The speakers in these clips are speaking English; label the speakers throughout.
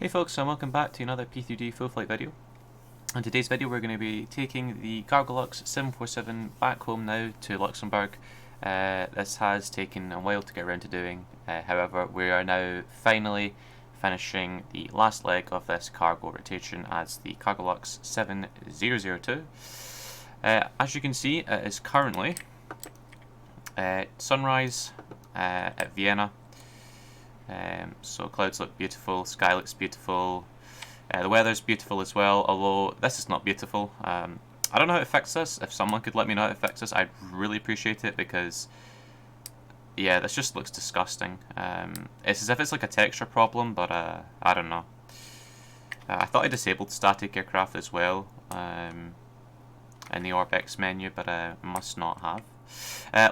Speaker 1: Hey folks, and welcome back to another P3D full flight video. In today's video we're going to be taking the Cargolux 747 back home now to Luxembourg. This has taken a while to get around to doing, however we are now finally finishing the last leg of this cargo rotation as the Cargolux 7002. As you can see, it is currently sunrise at Vienna. So clouds look beautiful, sky looks beautiful, the weather's beautiful as well, although this is not beautiful. I don't know how to fix this. If someone could let me know how to fix this, I'd really appreciate it, because yeah, this just looks disgusting. It's as if it's like a texture problem, but I don't know. I thought I disabled static aircraft as well in the OrbX menu, but must not have.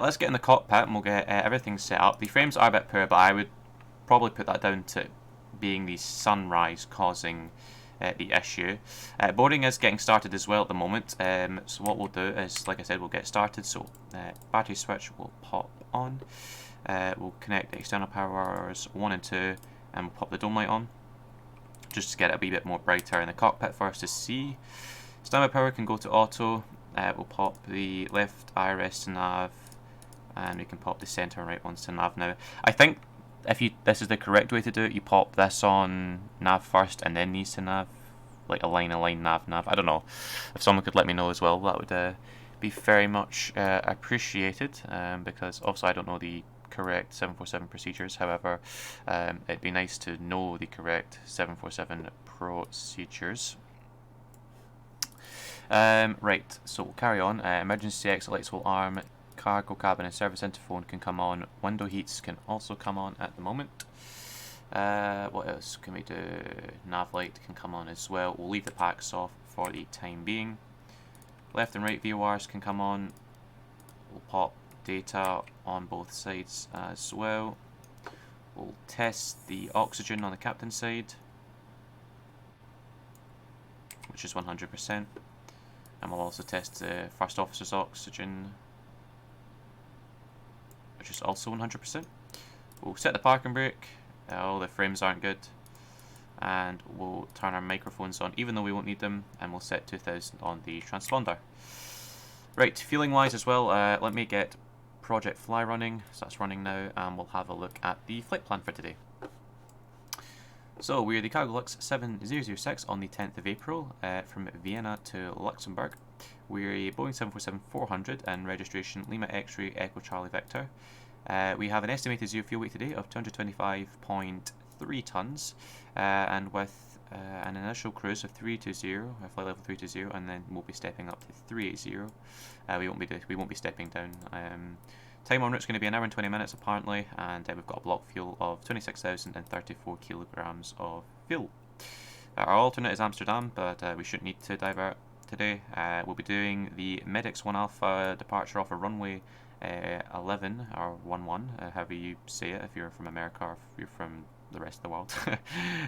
Speaker 1: Let's get in the cockpit and we'll get everything set up. The frames are a bit poor, but I would probably put that down to being the sunrise causing the issue. Boarding is getting started as well at the moment, so what we'll do is, like I said, we'll get started. So battery switch will pop on, we'll connect the external powers 1 and 2, and we'll pop the dome light on just to get it a wee bit more brighter in the cockpit for us to see. Standby power can go to auto. We'll pop the left IRS to nav, and we can pop the center and right ones to nav now. I think this is the correct way to do it. You pop this on nav first and then these to nav, like align, nav. I don't know. If someone could let me know as well, that would be very much appreciated, because also I don't know the correct 747 procedures. However, it'd be nice to know the correct 747 procedures. Right, so we'll carry on. Emergency exit lights will arm. Cargo cabin and service interphone can come on. Window heats can also come on at the moment. What else can we do? Nav light can come on as well. We'll leave the packs off for the time being. Left and right VORs can come on. We'll pop data on both sides as well. We'll test the oxygen on the captain's side, which is 100%. And we'll also test the first officer's oxygen, which is also 100%. We'll set the parking brake. Oh, the frames aren't good. And we'll turn our microphones on, even though we won't need them, and we'll set 2000 on the transponder. Right, fueling wise as well, let me get Project Fly running. So that's running now, and we'll have a look at the flight plan for today. So we're the Cargolux 7006 on the 10th of April from Vienna to Luxembourg. We're a Boeing 747-400 and registration Lima X-Ray Echo Charlie Victor. We have an estimated zero fuel weight today of 225.3 tons, and with an initial cruise of 320, flight level 320, and then we'll be stepping up to 380. We won't be stepping down. Time en route is going to be 1 hour and 20 minutes apparently, and we've got a block fuel of 26,034 kilograms of fuel. Our alternate is Amsterdam, but we shouldn't need to divert today. We'll be doing the Medix 1 Alpha departure off of runway 11 or 11, however you say it if you're from America or if you're from the rest of the world.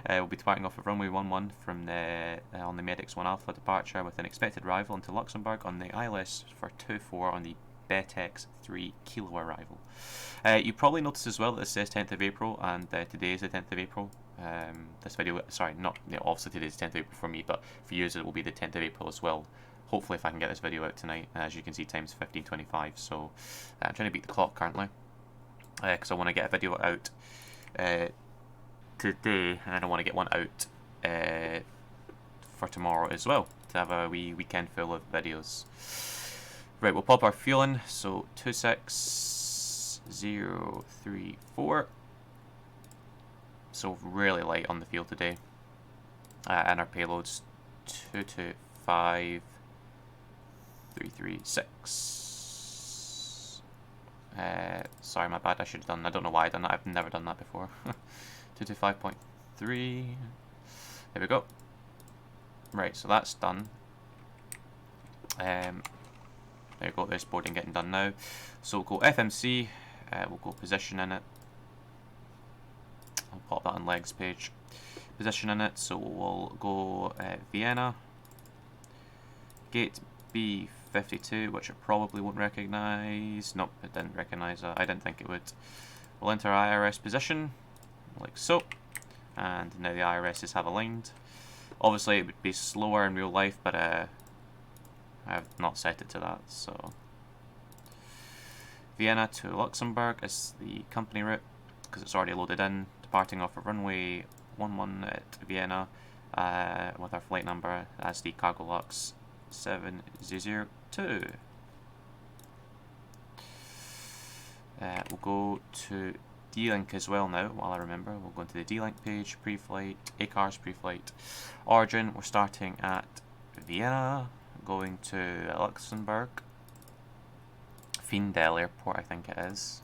Speaker 1: We'll be departing off of runway 11 from on the Medix 1 Alpha departure with an expected arrival into Luxembourg on the ILS for 24 on the Betex 3 kilo arrival. You probably noticed as well that this says 10th of April, and today is the 10th of April. This video, sorry, not obviously today is 10th of April for me, but for you it will be the 10th of April as well. Hopefully if I can get this video out tonight. As you can see, time's 15:25, so I'm trying to beat the clock currently, because I want to get a video out today, and I don't want to get one out for tomorrow as well, to have a wee weekend full of videos. Right, we'll pop our fuel in, so 26034. So really light on the fuel today. And our payload's 225336. Sorry, my bad, I should have done, I don't know why I done that, I've never done that before. 225.3. There we go. Right, so that's done. There you go, there's boarding getting done now. So we'll go FMC, we'll go position in it. I'll pop that on legs page. Position in it, so we'll go Vienna. Gate B52, which it probably won't recognise. Nope, it didn't recognise that. I didn't think it would. We'll enter IRS position, like so. and now the IRSs have aligned. Obviously it would be slower in real life, but I have not set it to that, so. Vienna to Luxembourg is the company route, because it's already loaded in, departing off of runway 11 at Vienna, with our flight number as the Cargolux 702. We'll go to D-Link as well now, while I remember. We'll go into the D-Link page, pre-flight, ACARS pre-flight. Origin, we're starting at Vienna, going to Luxembourg. Findel Airport, I think it is.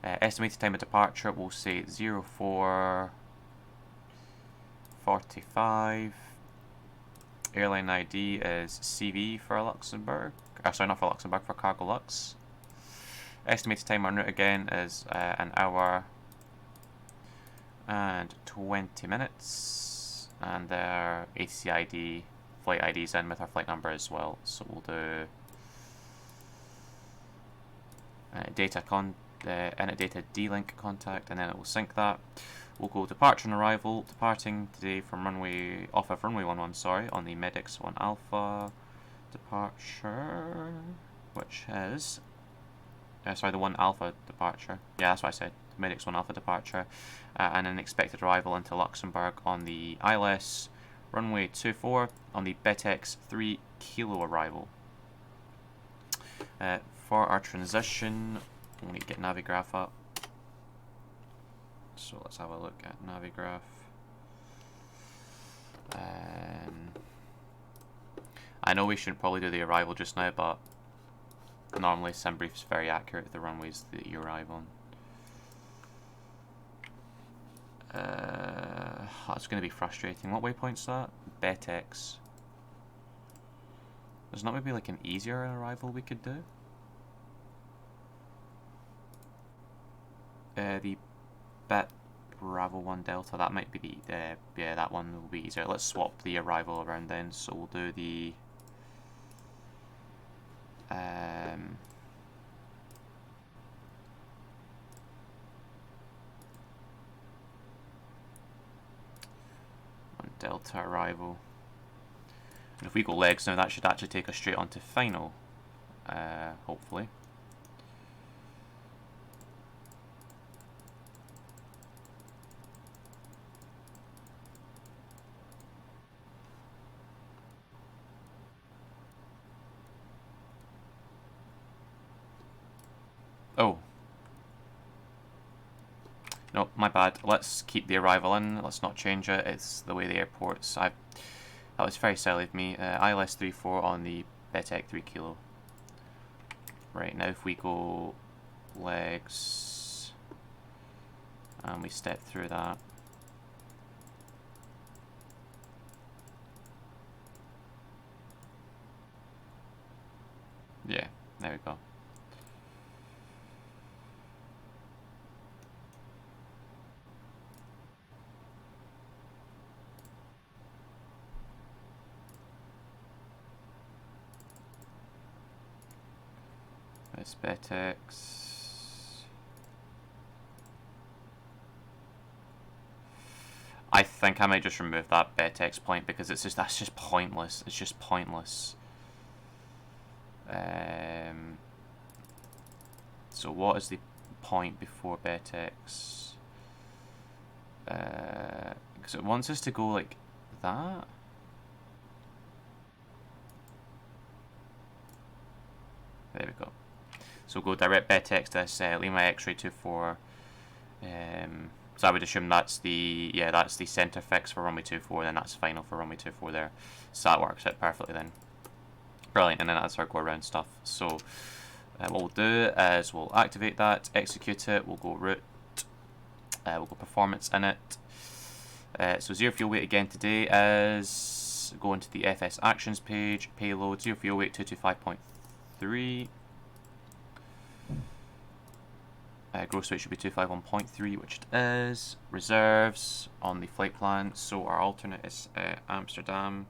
Speaker 1: Estimated time of departure, we'll say 04:45. Airline ID is CV for Luxembourg. Sorry, not for Luxembourg, for Cargolux. Estimated time en route again is an hour and 20 minutes. And their ATC ID, flight ID is in with our flight number as well. So we'll do init data D-Link contact, and then it will sync that. We'll go departure and arrival, departing today from off of runway 11, sorry, on the Medix 1 Alpha departure, which is, sorry, the 1 Alpha departure, yeah, that's what I said, Medix 1 Alpha departure, and an expected arrival into Luxembourg on the ILS runway 24 on the BETX 3 kilo arrival. For our transition, we need to get Navigraph up. So let's have a look at Navigraph. I know we shouldn't probably do the arrival just now, but normally SimBrief is very accurate with the runways that you arrive on. That's going to be frustrating. What waypoint's that? BETX. There's not maybe like an easier arrival we could do? The Bet Bravo 1 Delta, that might be the yeah, that one will be easier. Let's swap the arrival around then. So we'll do the one Delta arrival. And if we go legs now, that should actually take us straight onto final, hopefully. Oh. No, my bad. Let's keep the arrival in. Let's not change it. It's the way the airport's. That was very silly of me. ILS 34 on the BETX 3 kilo. Right, now if we go legs and we step through that. Yeah, there we go. It's BETX. I think I might just remove that BETX point because that's just pointless. It's just pointless. So what is the point before BETX? Because it wants us to go like that. There we go. So we'll go direct BETX to this Lima X-Ray 24. So I would assume that's the center fix for runway 24, then that's final for runway 24 there. So that works out perfectly then. Brilliant, and then that's our go around stuff. So what we'll do is we'll activate that, execute it, we'll go route, we'll go performance in it. So zero fuel weight again today is go into the FS actions page, payload, zero fuel weight 225.3. Gross weight should be 251.3, which it is. Reserves on the flight plan. So our alternate is Amsterdam.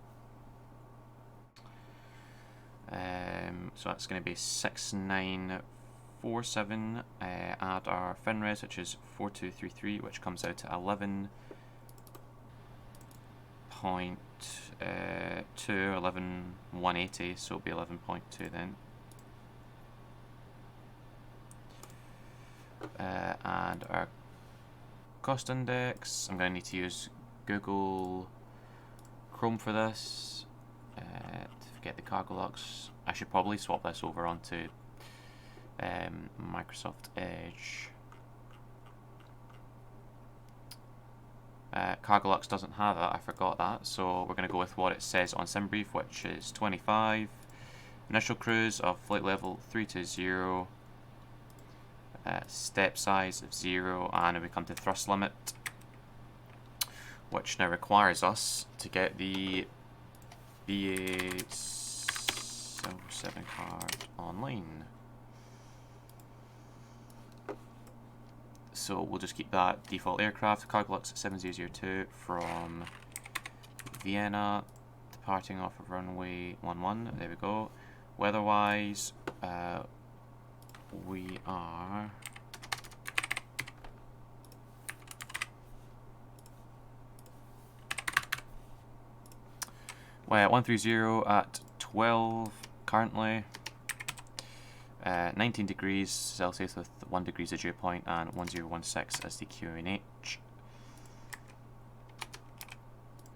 Speaker 1: So that's going to be 6947. Add our FinRes, which is 4233, which comes out to 11 11.180, so it'll be 11.2 then. And our cost index, I'm going to need to use Google Chrome for this. Forget the Cargolux. I should probably swap this over onto Microsoft Edge. Cargolux doesn't have it, I forgot that, so we're going to go with what it says on SimBrief, which is 25. Initial cruise of flight level 320. Step size of 0, and we come to thrust limit, which now requires us to get the BA7 card online. So we'll just keep that default aircraft, Cargolux 7002 from Vienna, departing off of runway 11. There we go. Weather-wise, we are at 130 at 12 currently, 19 degrees Celsius with 1 degree of dew point, and 1016 as the QNH.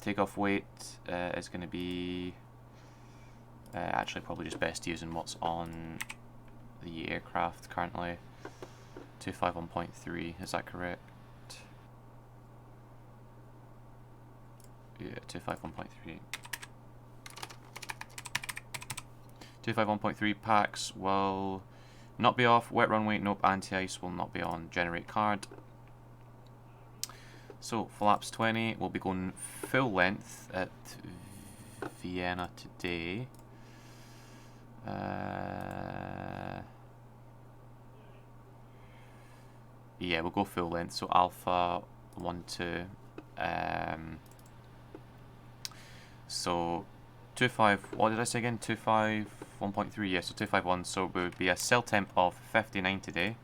Speaker 1: Takeoff weight is going to be actually probably just best using what's on the aircraft currently. 251.3, is that correct? Yeah, 251.3. 251.3 packs will not be off. Wet runway, nope. Anti-ice will not be on. Generate card. So flaps 20. We'll be going full length at Vienna today. Yeah, we'll go full length. So alpha 1, 2. So 25, what did I say again? 251.3, yeah, so 251, so it would be a cell temp of 59 today.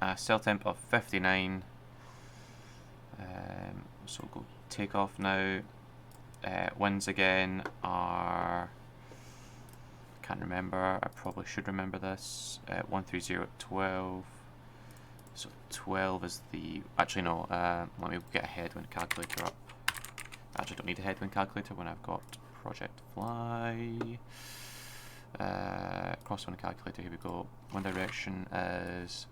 Speaker 1: A cell temp of 59. So we'll go take off now. Winds again are, can't remember, I probably should remember this. 130 at 12. So 12 is the, actually no, let me get a headwind calculator up. Actually don't need a headwind calculator when I've got Project Fly. Crosswind calculator, here we go. Wind direction is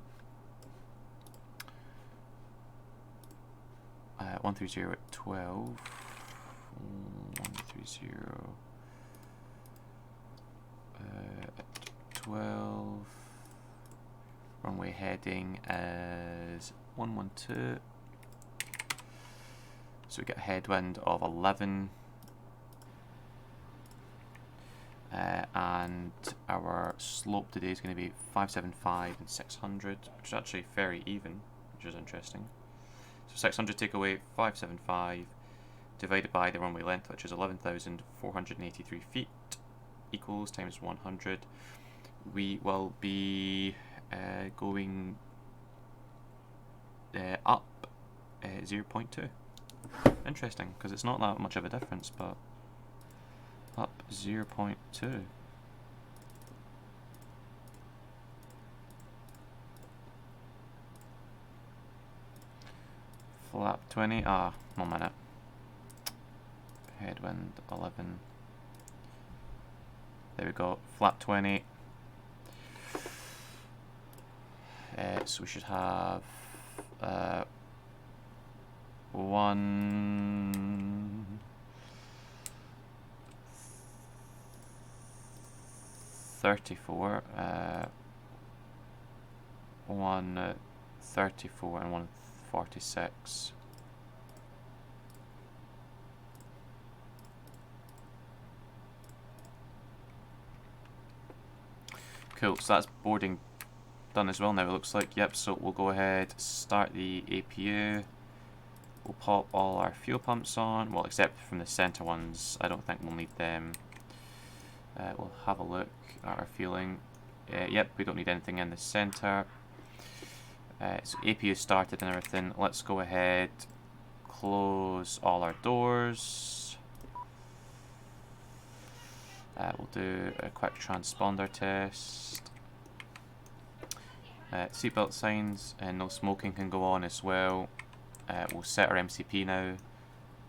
Speaker 1: 130 at 12. 130 at 12. Runway heading is 112. So we get a headwind of 11. And our slope today is going to be 575 and 600, which is actually very even, which is interesting. So 600 take away 575 divided by the runway length, which is 11,483 feet, equals times 100. We will be going up 0.2. Interesting, because it's not that much of a difference, but up 0.2. Flap 20, 1 minute. Headwind 11. There we go, flap 20. So we should have 134, 134 and 146. Cool, so that's boarding done as well now, it looks like. Yep, so we'll go ahead, start the APU. We'll pop all our fuel pumps on, well, except from the center ones. I don't think we'll need them. We'll have a look at our fueling. Yep, we don't need anything in the center. So APU started and everything. Let's go ahead, close all our doors. We'll do a quick transponder test. Seatbelt signs and no smoking can go on as well. We'll set our MCP now,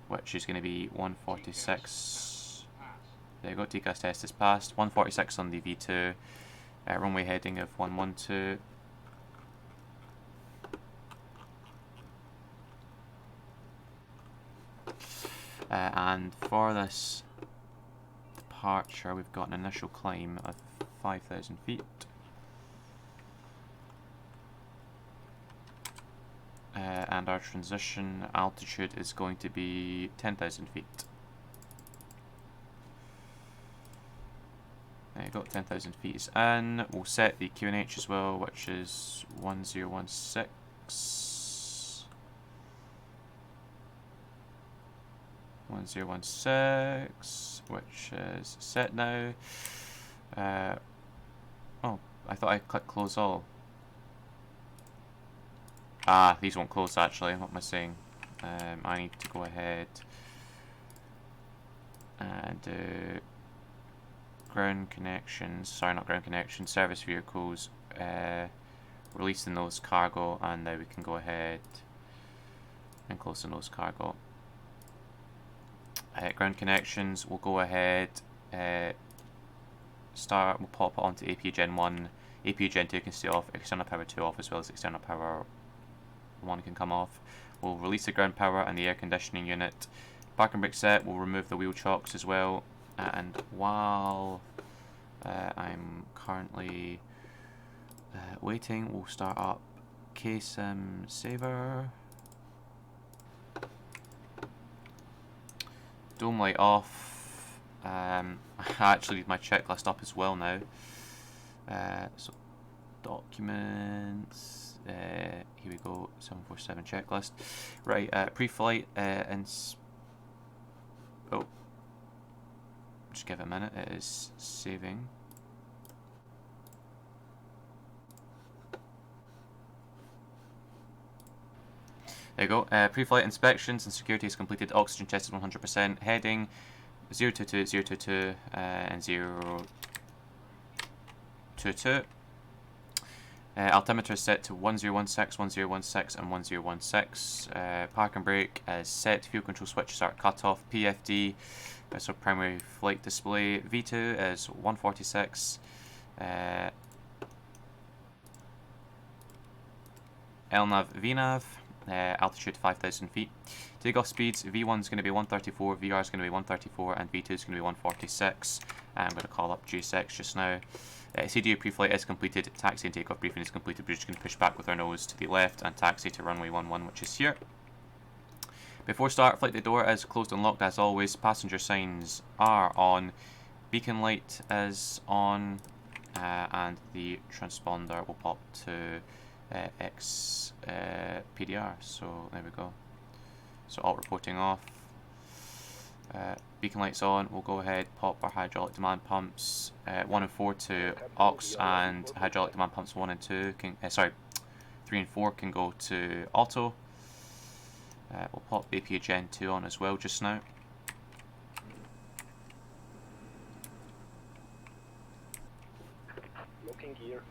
Speaker 1: which is going to be 146. There you go, TCAS test is passed. 146 on the V2. Runway heading of 112. And for this departure, we've got an initial climb of 5,000 feet. And our transition altitude is going to be 10,000 feet. There you go, 10,000 feet is in. We'll set the QNH as well, which is 1016. 1016, which is set now. Oh, I thought I clicked close all. Ah, these won't close actually, what am I saying? I need to go ahead and do ground connections, sorry not ground connections, service vehicles, releasing those cargo, and now we can go ahead and close the nose cargo. Ground connections, we'll go ahead, we'll pop it onto APU Gen 1, APU Gen 2 can stay off, external power 2 off, as well as external power 1 can come off. We'll release the ground power and the air conditioning unit. Parking brake set, we'll remove the wheel chocks as well. And while I'm currently waiting, we'll start up KSIM Saver. Dome light off. I actually need my checklist up as well now. So documents. Here we go. 747 checklist. Right. Pre-flight and oh, just give it a minute. It is saving. There you go. Pre-flight inspections and security is completed. Oxygen tested 100%. Heading 022, 022, and 022. Altimeter is set to 1016, 1016, and 1016. Park and brake is set. Fuel control switches are cut off. PFD, so primary flight display. V2 is 146. LNAV, VNAV. Altitude 5,000 feet. Takeoff speeds, V1 is going to be 134, VR is going to be 134, and V2 is going to be 146. I'm going to call up J6 just now. CDU pre-flight is completed, taxi and takeoff briefing is completed. We're just going to push back with our nose to the left and taxi to runway 11, which is here. Before start, flight the door is closed and locked as always. Passenger signs are on. Beacon light is on, and the transponder will pop to X PDR. So there we go. So alt reporting off. Beacon lights on. We'll go ahead, pop our hydraulic demand pumps 1 and 4 to aux, and hydraulic demand pumps 1 and 2 can, 3 and 4 can go to auto. We'll pop APU Gen 2 on as well just now.
Speaker 2: Looking gear.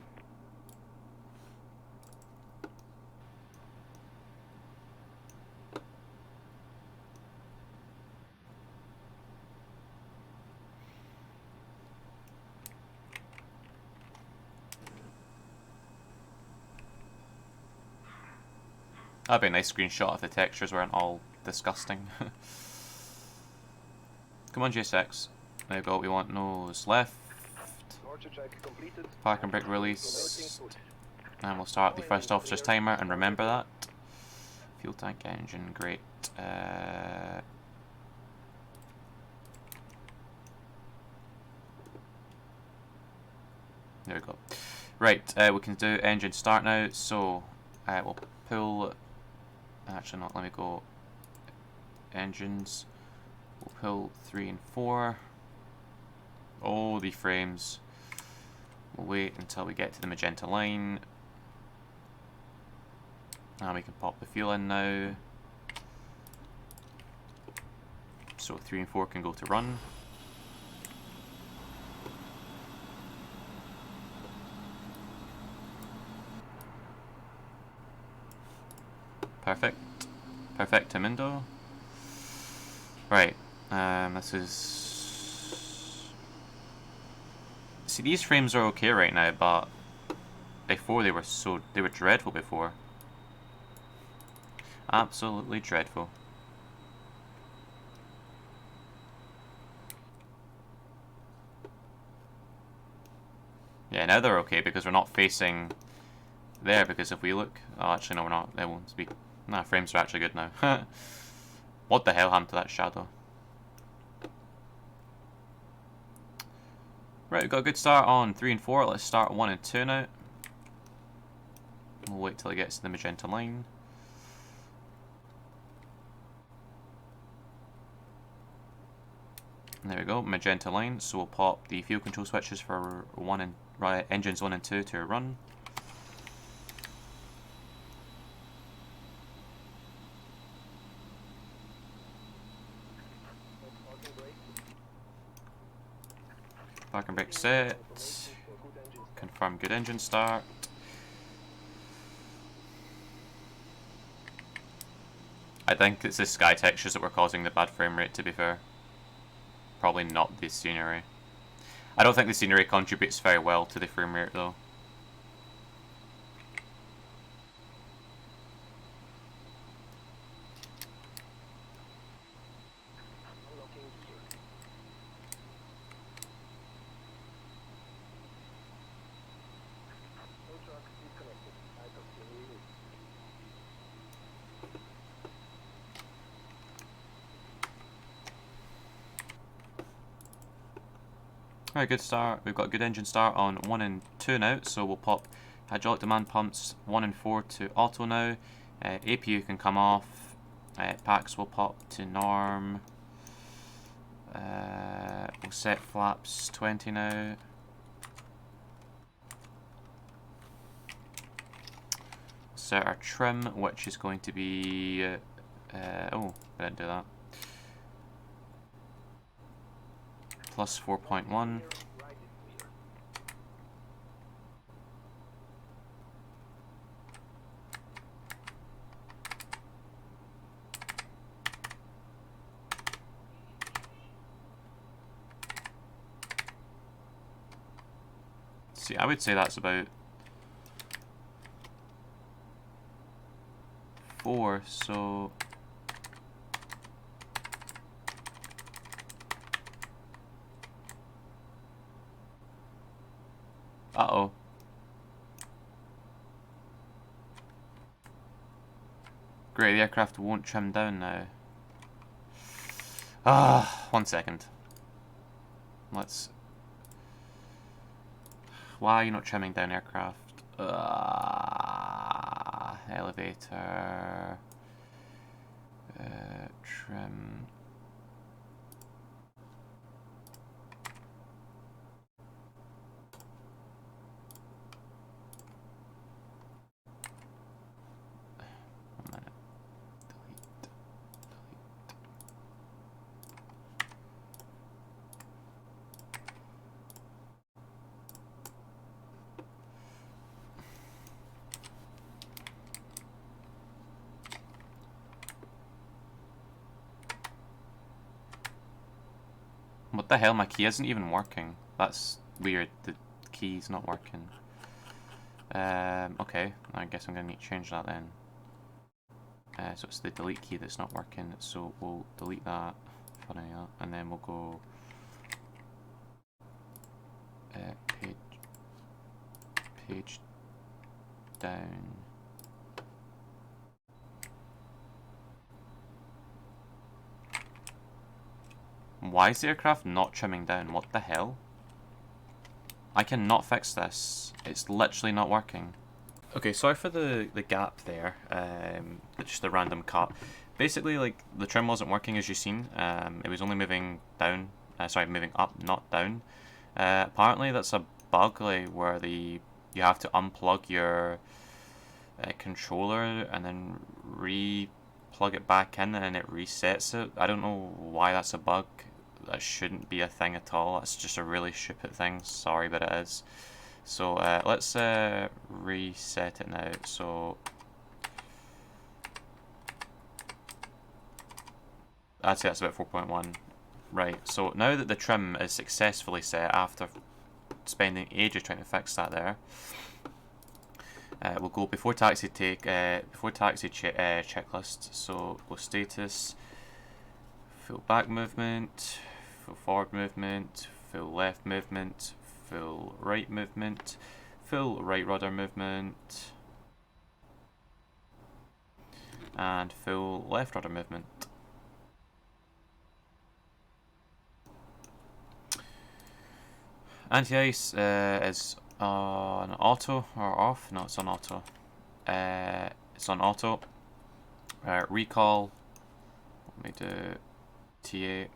Speaker 1: That'd be a nice screenshot if the textures weren't all disgusting. Come on, J6. There we go. We want nose left. Park and brake release. And we'll start the first officer's timer, and remember that. Fuel tank engine, great. There we go. Right, we can do engine start now. So we'll pull. Actually, not. Let me go. Engines. We'll pull 3 and 4. Oh, the frames. We'll wait until we get to the magenta line. And we can pop the fuel in now. So 3 and 4 can go to run. Perfect. Perfectamundo. Right. This is... See, these frames are okay right now, but before they were dreadful before. Absolutely dreadful. Yeah, now they're okay because we're not facing there, because if we look... Oh, actually no, we're not. They won't speak. Nah, frames are actually good now. What the hell happened to that shadow? Right, we've got a good start on 3 and 4. Let's start 1 and 2 now. We'll wait till it gets to the magenta line. There we go, magenta line. So we'll pop the fuel control switches for engines 1 and 2 to run. Parking brake set. Confirm good engine start. I think it's the sky textures that were causing the bad frame rate, to be fair. Probably not the scenery. I don't think the scenery contributes very well to the frame rate though. Alright, good start. We've got a good engine start on 1 and 2 now, so we'll pop hydraulic demand pumps 1 and 4 to auto now. APU can come off. Packs will pop to norm. We'll set flaps 20 now. Set our trim, which is going to be... oh, I didn't do that. Plus 4.1. See, I would say that's about 4, so... Uh-oh. Great, the aircraft won't trim down now. Ah, 1 second. Let's... Why are you not trimming down aircraft? Elevator... trim... What the hell, my key isn't even working. That's weird, the key's not working. Okay, I guess I'm going to need to change that then. So it's the delete key that's not working, so we'll delete that, funny that, and then we'll go page down. Why is the aircraft not trimming down? What the hell? I cannot fix this. It's literally not working. Okay, sorry for the gap there. Just a random cut. Basically, like, the trim wasn't working as you've seen. It was only moving down. Sorry, moving up, not down. Apparently that's a bug like where you have to unplug your controller and then plug it back in and it resets it. I don't know why that's a bug. That shouldn't be a thing at all. That's just a really stupid thing. Sorry, but it is. So let's reset it now. So that's about 4.1. Right, so now that the trim is successfully set after spending ages trying to fix that there, we'll go before taxi checklist. So go status, full back movement, full forward movement, full left movement, full right movement, full right rudder movement, and full left rudder movement. Anti-ice is on auto or off? No, it's on auto. It's on auto. Recall. Let me do TA.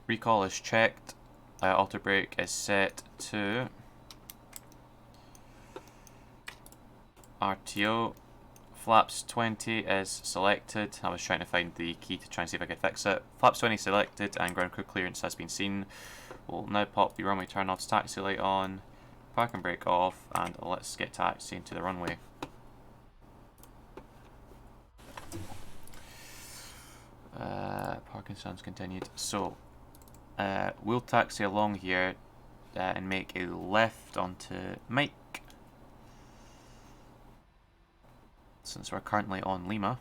Speaker 1: Recall is checked. Auto brake is set to RTO. Flaps 20 is selected. I was trying to find the key to try and see if I could fix it. Flaps 20 selected and ground crew clearance has been seen. We'll now pop the runway turn-offs, taxi light on, park and brake off, and let's get taxi into the runway. Parking sounds continued. So, we'll taxi along here and make a left onto Mike, since we're currently on Lima.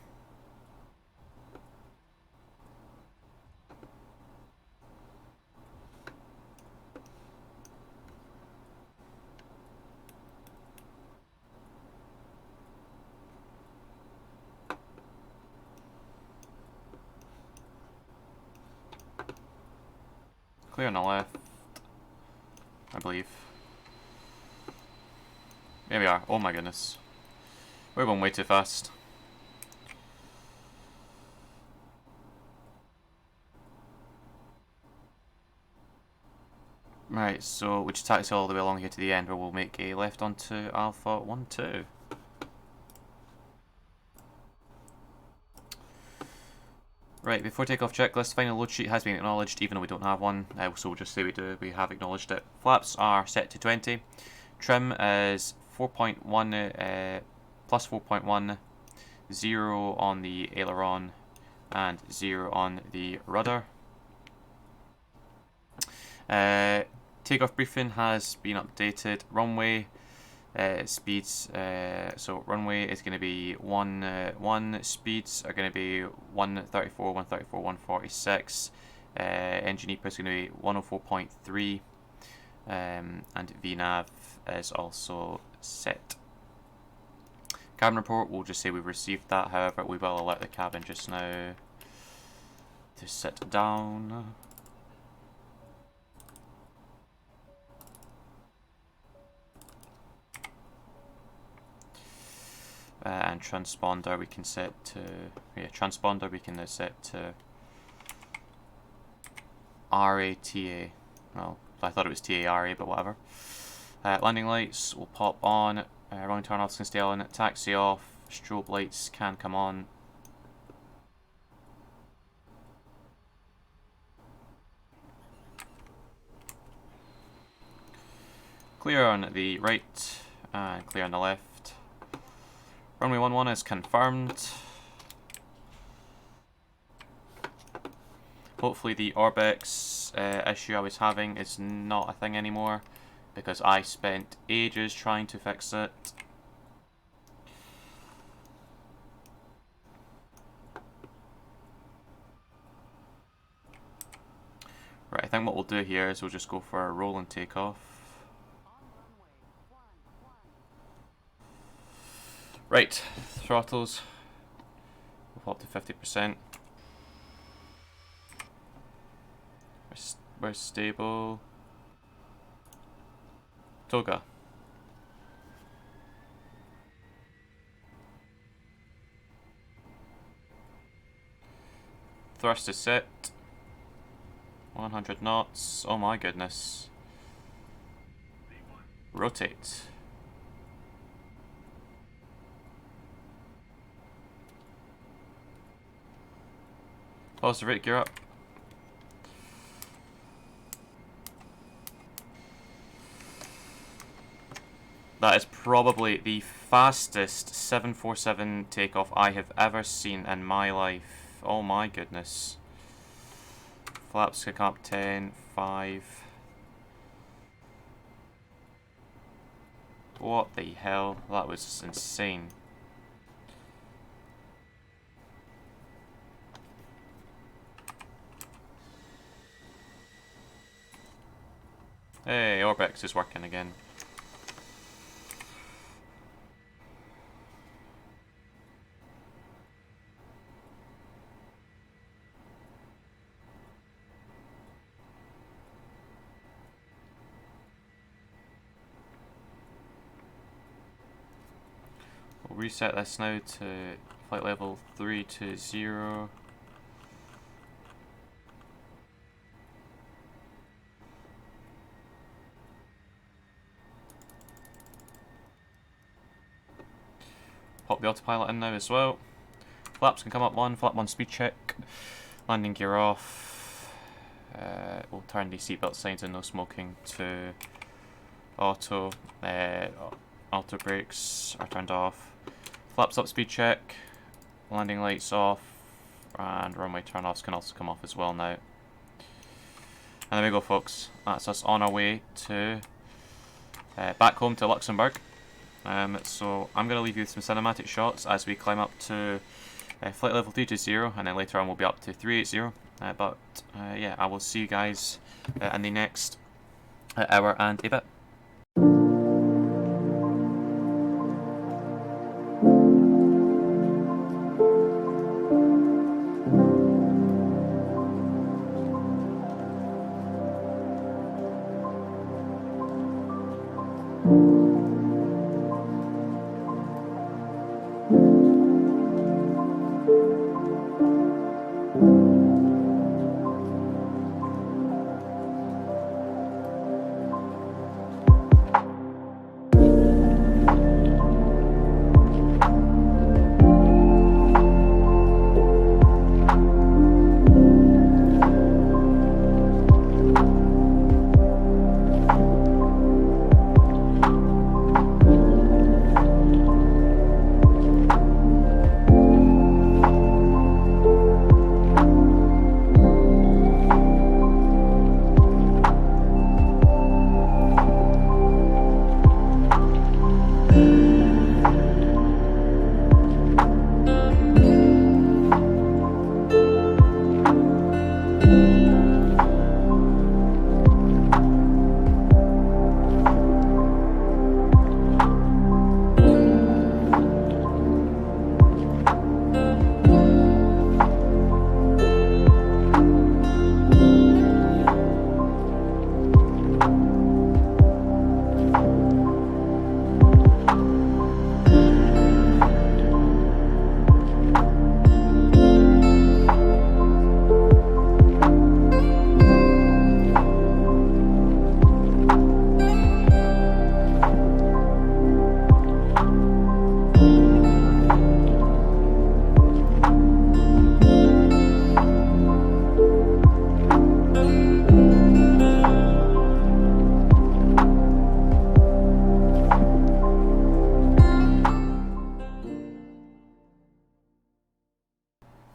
Speaker 1: Clear on the left, I believe. Here we are. Oh my goodness. We're going way too fast. Right, so we just taxi all the way along here to the end where we'll make a left onto Alpha 1-2. Right, before takeoff checklist, final load sheet has been acknowledged even though we don't have one, so we'll just say we have acknowledged it. Flaps are set to 20. Trim is 4.1 plus 4.1, 0 on the aileron and 0 on the rudder. Takeoff briefing has been updated. Runway speeds, so runway is going to be 1, speeds are going to be 134, 134, 146, engine EPA is going to be 104.3, and VNAV is also set. Cabin report, we'll just say we've received that, however we will alert the cabin just now to sit down. And transponder we can set to, transponder we can set to RATA. Well, I thought it was TARA, but whatever. Landing lights will pop on, running turn-offs can stay on, taxi off, strobe lights can come on. Clear on the right and clear on the left. Runway 11 is confirmed. Hopefully the Orbex issue I was having is not a thing anymore, because I spent ages trying to fix it. Right, I think what we'll do here is we'll just go for a roll and take off. Right, throttles, we'll pop to 50%. We're stable. Toga. Thrust is set. 100 knots. Oh my goodness. Rotate. Positive rate gear up. That is probably the fastest 747 takeoff I have ever seen in my life. Oh my goodness. Flaps kick up 10, 5. What the hell? That was insane. Hey, Orbix is working again. We'll reset this now to flight level 320. Pop the autopilot in now as well. Flaps can come up 1, flap 1 speed check. Landing gear off. We'll turn the seatbelt signs and no smoking to auto. Auto brakes are turned off. Flaps up speed check. Landing lights off. And runway turn offs can also come off as well now. And there we go, folks. That's us on our way to back home to Luxembourg. So I'm going to leave you with some cinematic shots as we climb up to flight level 320, and then later on we'll be up to 380. Yeah, I will see you guys in the next hour and a bit.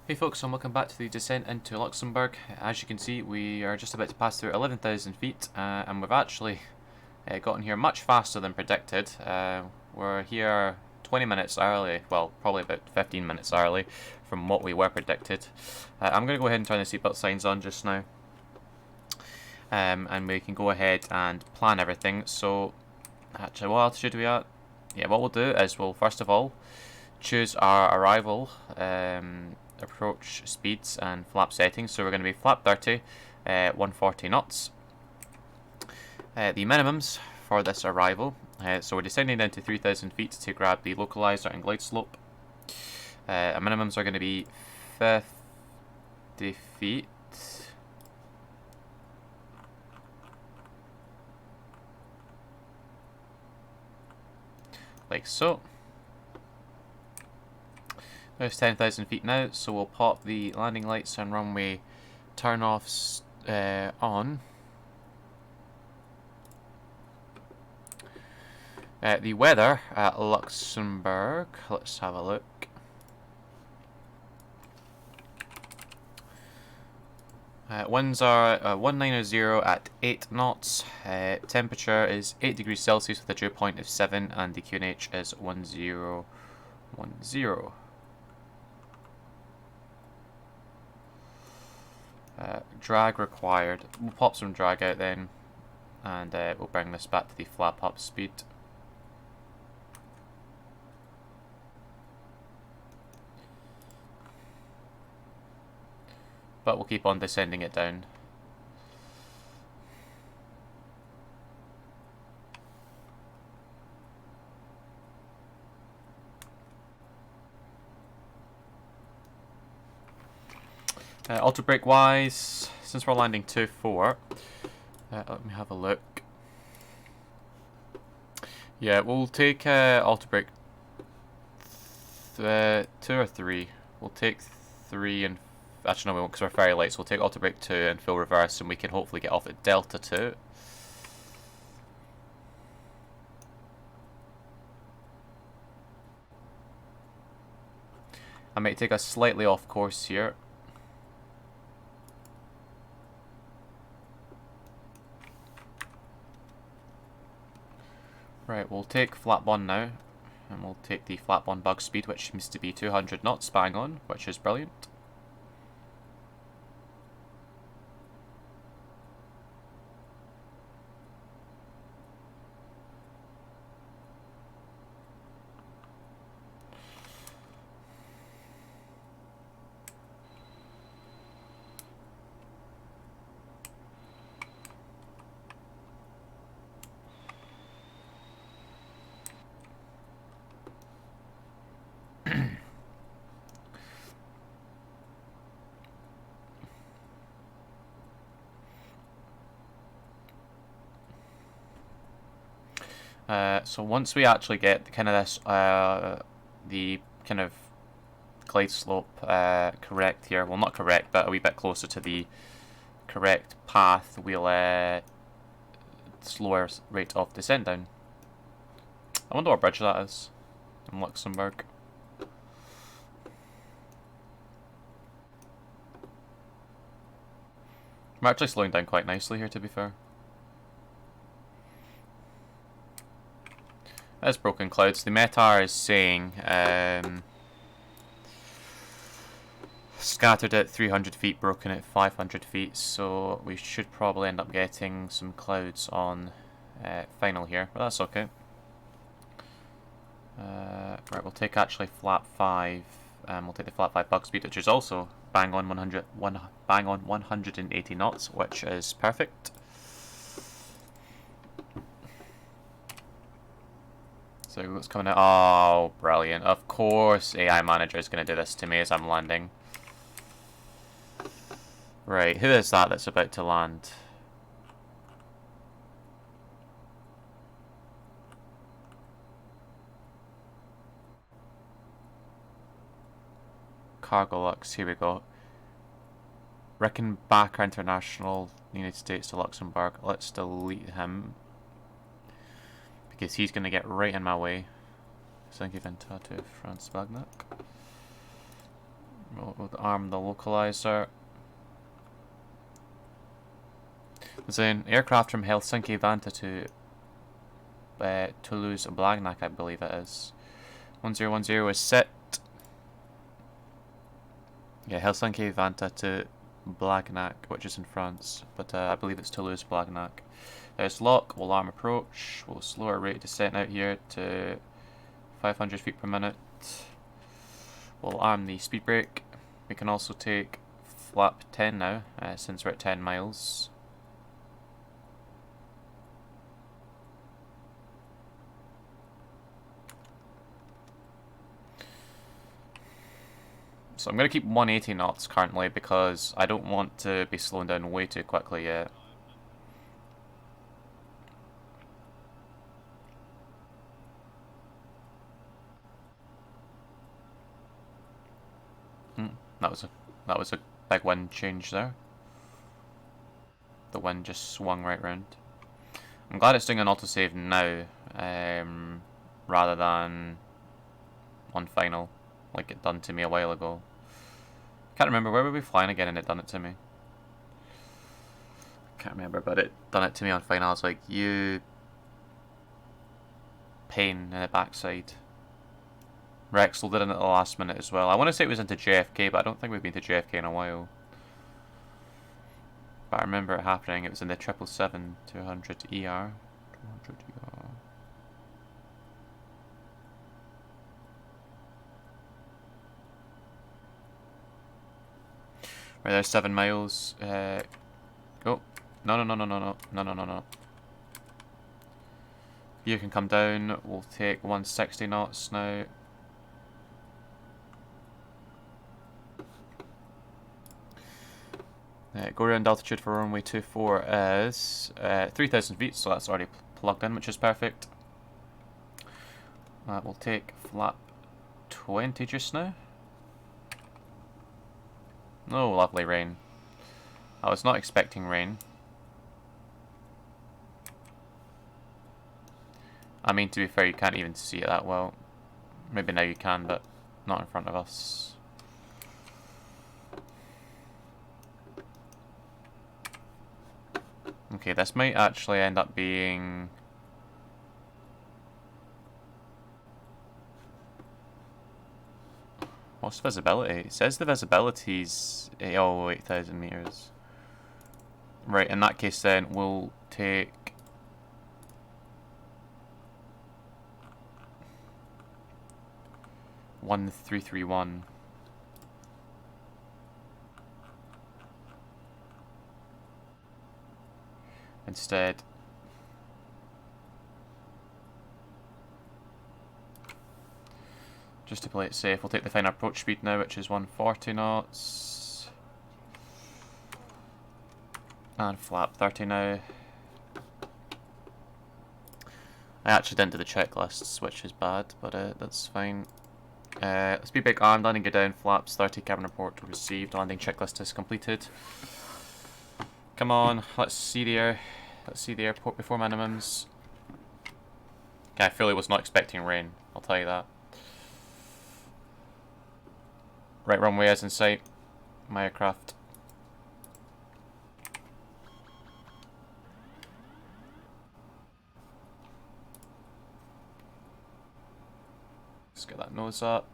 Speaker 1: Hey folks, and welcome back to the descent into Luxembourg. As you can see, we are just about to pass through 11,000 feet, and we've actually gotten here much faster than predicted. We're here 20 minutes early, well, probably about 15 minutes early from what we were predicted. I'm going to go ahead and turn the seatbelt signs on just now, and we can go ahead and plan everything. So, actually, what altitude are we at? Yeah, what we'll do is we'll first of all choose our arrival approach speeds and flap settings. So we're going to be flap 30, 140 knots. The minimums for this arrival, so we're descending down to 3,000 feet to grab the localizer and glide slope. Our minimums are going to be 50 feet. like so. There's 10,000 feet now, so we'll pop the landing lights and runway turn-offs on. The weather at Luxembourg, let's have a look. Winds are 1900 at 8 knots. Temperature is 8 degrees Celsius with a dew point of 7, and the QNH is 1010. Drag required. We'll pop some drag out then, and we'll bring this back to the flap up speed. But we'll keep on descending it down. Auto brake wise, since we're landing 2-4, let me have a look. Yeah, we'll take auto brake 2 or 3. We'll take 3 and actually no, we won't because we're very light, so we'll take auto brake 2 and full reverse, and we can hopefully get off at delta 2. I might take us slightly off course here. Right, we'll take flap 1 now, and we'll take the flap 1 bug speed, which seems to be 200 knots, bang on, which is brilliant. So once we actually get kind of this, the kind of glide slope correct here, well not correct, but a wee bit closer to the correct path, we'll slower rate of descent down. I wonder what bridge that is in Luxembourg. We're actually slowing down quite nicely here, to be fair. There's broken clouds. The METAR is saying scattered at 300 feet, broken at 500 feet, so we should probably end up getting some clouds on final here, but that's okay. Right, we'll take actually flap 5, and we'll take the flap 5 bug speed, which is also bang on 180 knots, which is perfect. So what's coming out? Oh, brilliant. Of course AI Manager is going to do this to me as I'm landing. Right, who is that that's about to land? Cargolux, here we go. Rickenbacker International, United States to Luxembourg. Let's delete him, because he's going to get right in my way. So Vienna to France Bagnac. We'll arm the localizer. There's an aircraft from Helsinki Vanta to Toulouse Blagnac, I believe it is. 1010 is set. Yeah, Helsinki Vanta to Blagnac, which is in France, but I believe it's Toulouse Blagnac. There's lock, we'll arm approach, we'll slow our rate of descent out here to 500 feet per minute. We'll arm the speed brake. We can also take flap 10 now, since we're at 10 miles. So I'm going to keep 180 knots currently because I don't want to be slowing down way too quickly yet. that was a big wind change there. The wind just swung right round. I'm glad it's doing an autosave now, rather than on final, like it done to me a while ago. Can't remember, where were we flying again and it done it to me? Can't remember, but it done it to me on final. I was like, you pain in the backside. Rexel did it at the last minute as well. I want to say it was into JFK, but I don't think we've been to JFK in a while. But I remember it happening. It was in the 777-200 ER. 200 ER. Right, there's 7 miles. Go. No. You can come down. We'll take 160 knots now. Go around altitude for runway 24 is 3,000 feet, so that's already plugged in, which is perfect. We'll take flap 20 just now. Oh, lovely rain. I was not expecting rain. I mean, to be fair, you can't even see it that well. Maybe now you can, but not in front of us. Okay, this might actually end up being... What's visibility? It says the visibility's 8,000 meters. Right, in that case then, we'll take... (1331). Instead. Just to play it safe, we'll take the final approach speed now, which is 140 knots. And flap 30 now. I actually didn't do the checklists, which is bad, but that's fine. Speed break armed, landing go down, flaps 30, cabin report received, landing checklist is completed. Come on, let's see the airport before minimums. Okay, I fully was not expecting rain, I'll tell you that. Right runway is in sight. My aircraft. Let's get that nose up.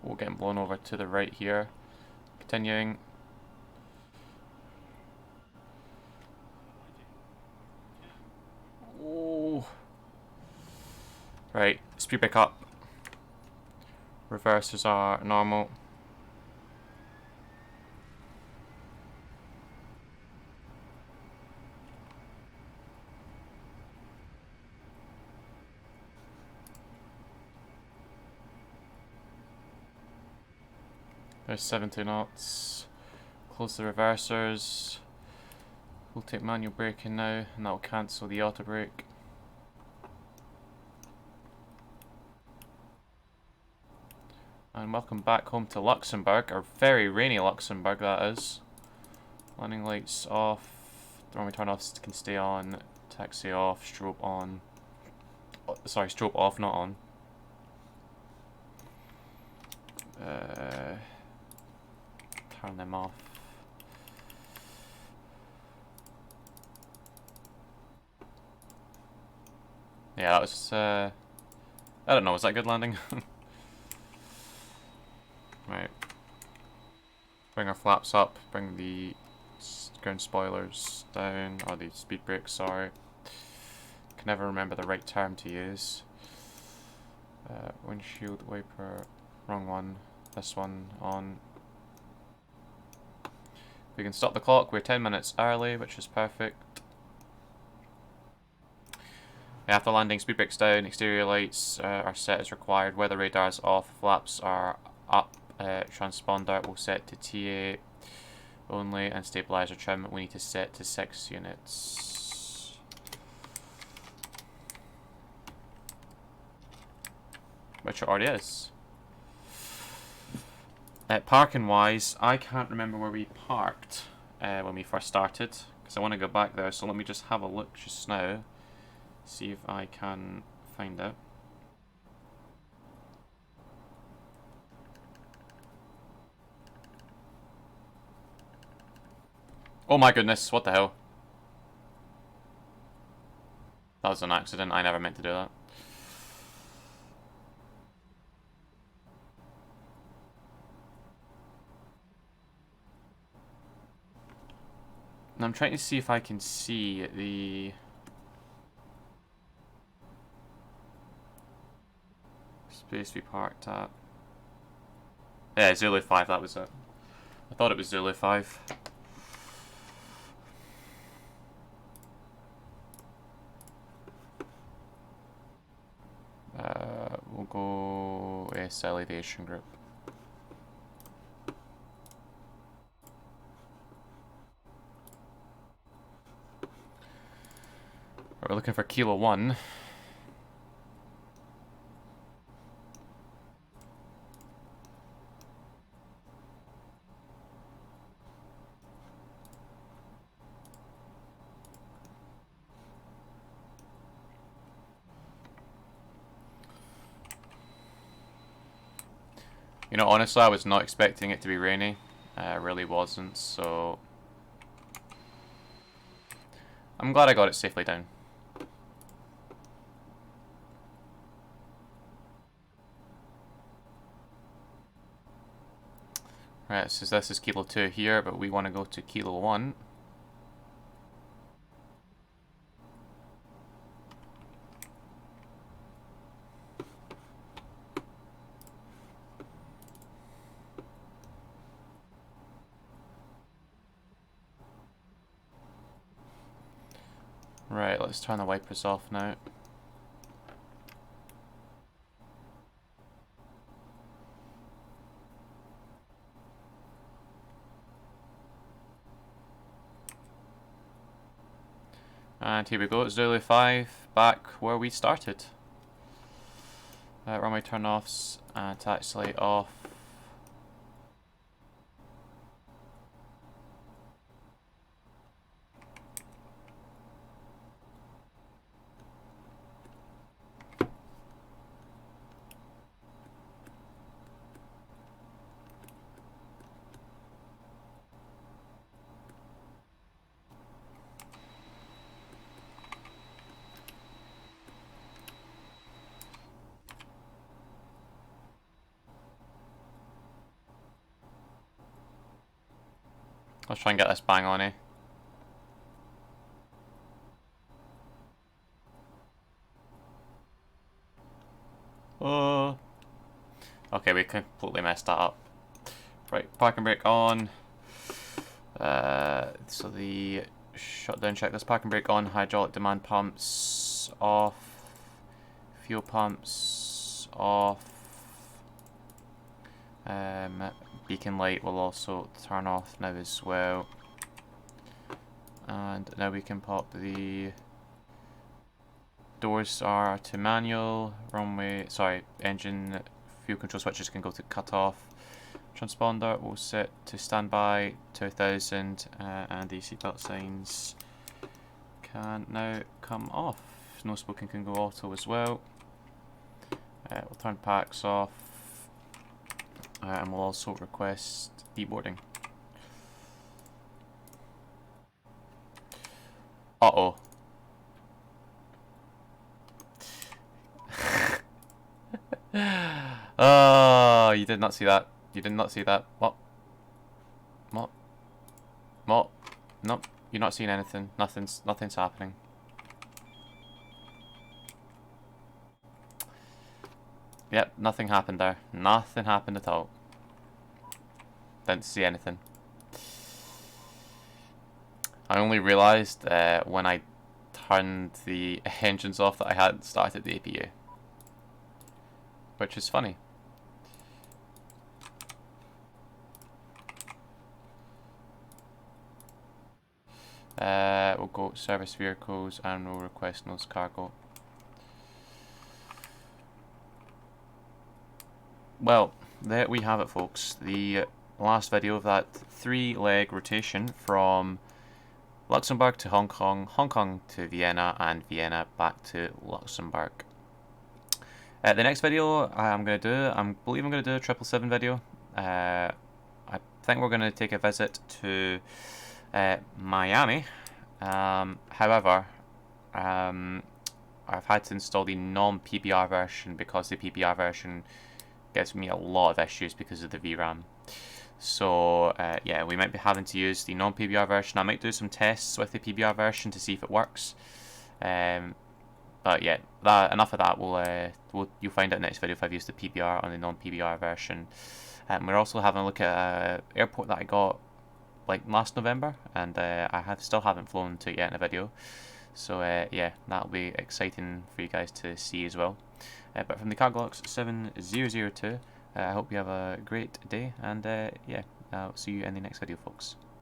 Speaker 1: We're getting blown over to the right here. Continuing. Oh. Right, speed back up. Reverses are normal. There's 70 knots. Close the reversers. We'll take manual braking now, and that will cancel the auto brake. And welcome back home to Luxembourg, or very rainy Luxembourg that is. Landing lights off. The runway turn offs can stay on. Taxi off. Strobe on. Oh, sorry, strobe off, not on. Turn them off. Yeah, that was, I don't know, was that a good landing? Right. Bring our flaps up, bring the ground spoilers down, or the speed brakes, sorry. Can never remember the right term to use. Windshield wiper, wrong one, this one on. We can stop the clock, we're 10 minutes early, which is perfect. After landing, speed brakes down, exterior lights are set as required, weather radar is off, flaps are up, transponder will set to TA only, and stabilizer trim we need to set to 6 units. which it already is. Parking wise, I can't remember where we parked when we first started, because I want to go back there, so let me just have a look just now, see if I can find it. Oh my goodness, what the hell? That was an accident, I never meant to do that. And I'm trying to see if I can see the space we parked at. Yeah, Zulu 5, that was it. I thought it was Zulu 5. We'll go SL Aviation Group. We're looking for Kilo 1. You know, honestly, I was not expecting it to be rainy. I really wasn't, so I'm glad I got it safely down. Right, so this is Kilo 2 here, but we want to go to Kilo 1. Right, let's turn the wipers off now. And here we go, Zulu 5, back where we started. Runway turn-offs, and taxi light off. Let's try and get this bang on, eh? Oh. Okay, we completely messed that up. Right, parking brake on. So the shutdown checklist, parking brake on, hydraulic demand pumps off, fuel pumps off. Beacon light will also turn off now as well. And now we can pop the doors are to manual, engine fuel control switches can go to cut off. Transponder will set to standby 2000 and the seatbelt signs can now come off. No smoking can go auto as well. We'll turn packs off and we'll also request deboarding. Uh-oh. Oh, you did not see that. You did not see that. What? What? What? Nope. You're not seeing anything. Nothing's happening. Yep, nothing happened there. Nothing happened at all. Didn't see anything. I only realised when I turned the engines off that I hadn't started the APU. Which is funny. We'll go service vehicles and we'll request nose cargo. Well, there we have it, folks. The last video of that 3-leg rotation from Luxembourg to Hong Kong, Hong Kong to Vienna, and Vienna back to Luxembourg. The next video I'm going to do, I believe I'm going to do a 777 video. I think we're going to take a visit to Miami. However, I've had to install the non-PBR version because the PBR version gives me a lot of issues because of the VRAM. So yeah, we might be having to use the non-PBR version. I might do some tests with the PBR version to see if it works. But yeah, enough of that. You'll find out next video if I've used the PBR on the non-PBR version. We're also having a look at an airport that I got like last November, and I still haven't flown to it yet in a video. So yeah, that'll be exciting for you guys to see as well. But from the Cargolux 7002, I hope you have a great day, and yeah, I'll see you in the next video, folks.